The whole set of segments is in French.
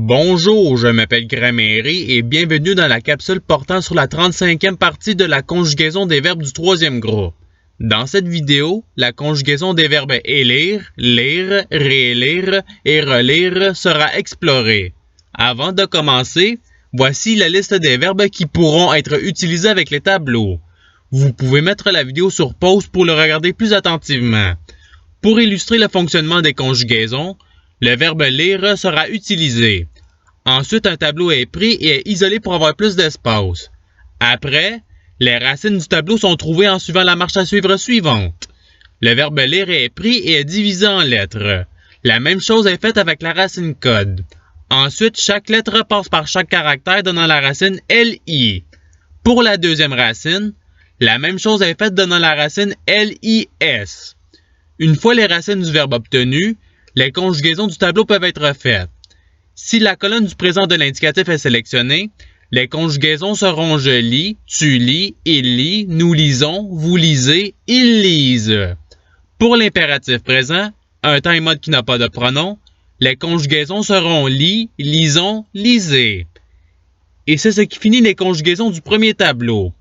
Bonjour, je m'appelle Gramairy et bienvenue dans la capsule portant sur la 35e partie de la conjugaison des verbes du troisième groupe. Dans cette vidéo, la conjugaison des verbes élire, lire, réélire et relire sera explorée. Avant de commencer, voici la liste des verbes qui pourront être utilisés avec les tableaux. Vous pouvez mettre la vidéo sur pause pour le regarder plus attentivement. Pour illustrer le fonctionnement des conjugaisons, le verbe lire sera utilisé. Ensuite, un tableau est pris et est isolé pour avoir plus d'espace. Après, les racines du tableau sont trouvées en suivant la marche à suivre suivante. Le verbe lire est pris et est divisé en lettres. La même chose est faite avec la racine code. Ensuite, chaque lettre passe par chaque caractère donnant la racine LI. Pour la deuxième racine, la même chose est faite donnant la racine LIS. Une fois les racines du verbe obtenues, les conjugaisons du tableau peuvent être faites. Si la colonne du présent de l'indicatif est sélectionnée, les conjugaisons seront je lis, tu lis, il lit, nous lisons, vous lisez, ils lisent. Pour l'impératif présent, un temps et mode qui n'a pas de pronom, les conjugaisons seront lis, lisons, lisez. Et c'est ce qui finit les conjugaisons du premier tableau.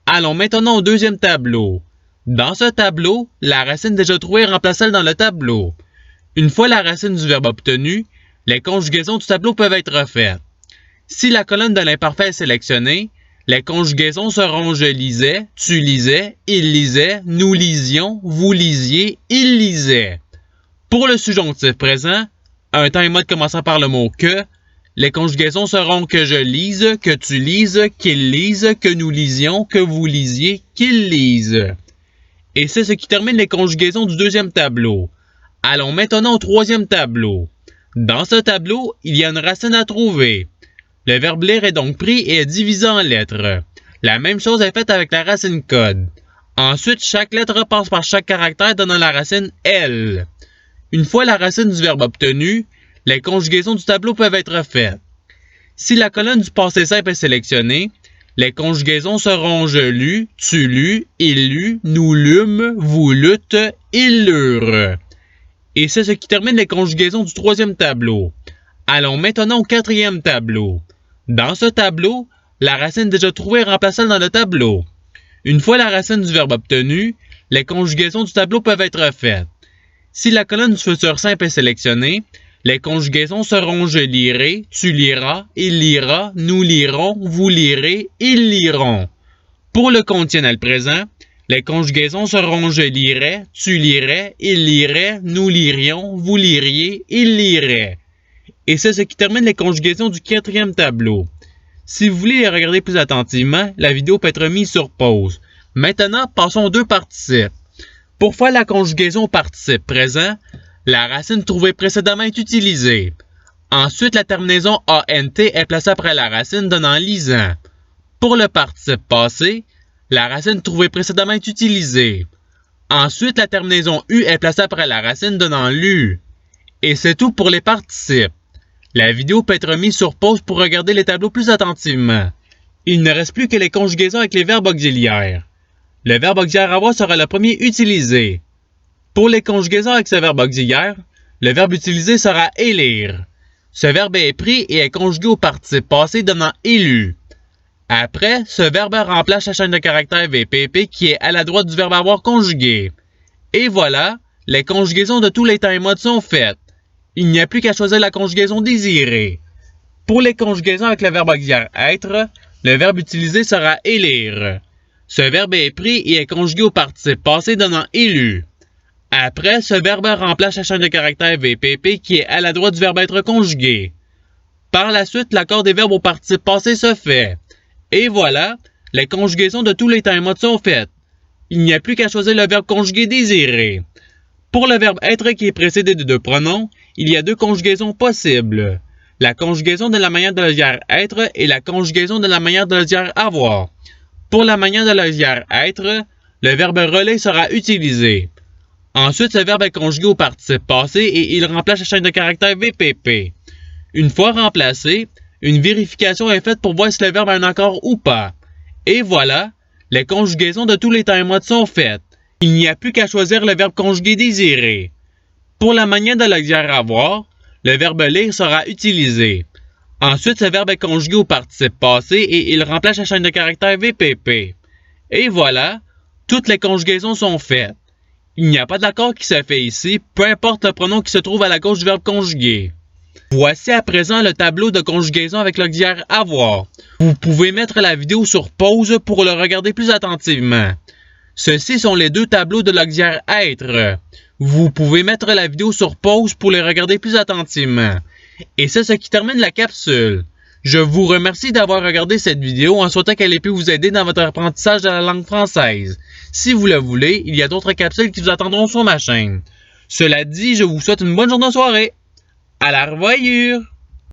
Allons maintenant au deuxième tableau. Dans ce tableau, la racine déjà trouvée remplace celle dans le tableau. Une fois la racine du verbe obtenue, les conjugaisons du tableau peuvent être faites. Si la colonne de l'imparfait est sélectionnée, les conjugaisons seront je lisais, tu lisais, il lisait, nous lisions, vous lisiez, il lisait. Pour le subjonctif présent, un temps et mode commençant par le mot que, les conjugaisons seront que je lise, que tu lises, qu'il lise, que nous lisions, que vous lisiez, qu'ils lisent. Et c'est ce qui termine les conjugaisons du deuxième tableau. Allons maintenant au troisième tableau. Dans ce tableau, il y a une racine à trouver. Le verbe lire est donc pris et est divisé en lettres. La même chose est faite avec la racine code. Ensuite, chaque lettre passe par chaque caractère donnant la racine L. Une fois la racine du verbe obtenue, les conjugaisons du tableau peuvent être faites. Si la colonne du passé simple est sélectionnée, les conjugaisons seront je lus, tu lus, il lut, nous lûmes, vous lûtes, ils lurent. Et c'est ce qui termine les conjugaisons du troisième tableau. Allons maintenant au quatrième tableau. Dans ce tableau, la racine déjà trouvée remplace celle dans le tableau. Une fois la racine du verbe obtenue, les conjugaisons du tableau peuvent être faites. Si la colonne du futur simple est sélectionnée, les conjugaisons seront je lirai, tu liras, il lira, nous lirons, vous lirez, ils liront. Pour le conditionnel présent, les conjugaisons seront je lirais, tu lirais, il lirait, nous lirions, vous liriez, ils liraient. Et c'est ce qui termine les conjugaisons du quatrième tableau. Si vous voulez les regarder plus attentivement, la vidéo peut être mise sur pause. Maintenant, passons aux deux participes. Pour faire la conjugaison au participe présent, la racine trouvée précédemment est utilisée. Ensuite, la terminaison ANT est placée après la racine donnant lisant. Pour le participe passé, la racine trouvée précédemment est utilisée. Ensuite, la terminaison U est placée après la racine donnant lu. Et c'est tout pour les participes. La vidéo peut être mise sur pause pour regarder les tableaux plus attentivement. Il ne reste plus que les conjugaisons avec les verbes auxiliaires. Le verbe auxiliaire avoir sera le premier utilisé. Pour les conjugaisons avec ce verbe auxiliaire, le verbe utilisé sera élire. Ce verbe est pris et est conjugué au participe passé donnant élu. Après, ce verbe remplace la chaîne de caractères VPP qui est à la droite du verbe avoir conjugué. Et voilà, les conjugaisons de tous les temps et modes sont faites. Il n'y a plus qu'à choisir la conjugaison désirée. Pour les conjugaisons avec le verbe auxiliaire être, le verbe utilisé sera élire. Ce verbe est pris et est conjugué au participe passé donnant élu. Après, ce verbe remplace la chaîne de caractères VPP qui est à la droite du verbe être conjugué. Par la suite, l'accord des verbes au participe passé se fait. Et voilà, les conjugaisons de tous les temps et modes sont faites. Il n'y a plus qu'à choisir le verbe conjugué désiré. Pour le verbe être qui est précédé de deux pronoms, il y a deux conjugaisons possibles. La conjugaison de la manière de l'auxiliaire être et la conjugaison de la manière de l'auxiliaire avoir. Pour la manière de l'auxiliaire être, le verbe relais sera utilisé. Ensuite, ce verbe est conjugué au participe passé et il remplace la chaîne de caractères VPP. Une fois remplacé, une vérification est faite pour voir si le verbe a un accord ou pas. Et voilà, les conjugaisons de tous les temps et modes sont faites. Il n'y a plus qu'à choisir le verbe conjugué désiré. Pour la manière de l'auxiliaire avoir, le verbe lire sera utilisé. Ensuite, ce verbe est conjugué au participe passé et il remplace la chaîne de caractères VPP. Et voilà, toutes les conjugaisons sont faites. Il n'y a pas d'accord qui se fait ici, peu importe le pronom qui se trouve à la gauche du verbe conjugué. Voici à présent le tableau de conjugaison avec l'auxiliaire avoir. Vous pouvez mettre la vidéo sur pause pour le regarder plus attentivement. Ceux-ci sont les deux tableaux de l'auxiliaire être. Vous pouvez mettre la vidéo sur pause pour les regarder plus attentivement. Et c'est ce qui termine la capsule. Je vous remercie d'avoir regardé cette vidéo en souhaitant qu'elle ait pu vous aider dans votre apprentissage de la langue française. Si vous le voulez, il y a d'autres capsules qui vous attendront sur ma chaîne. Cela dit, je vous souhaite une bonne journée de soirée. À la revoyure!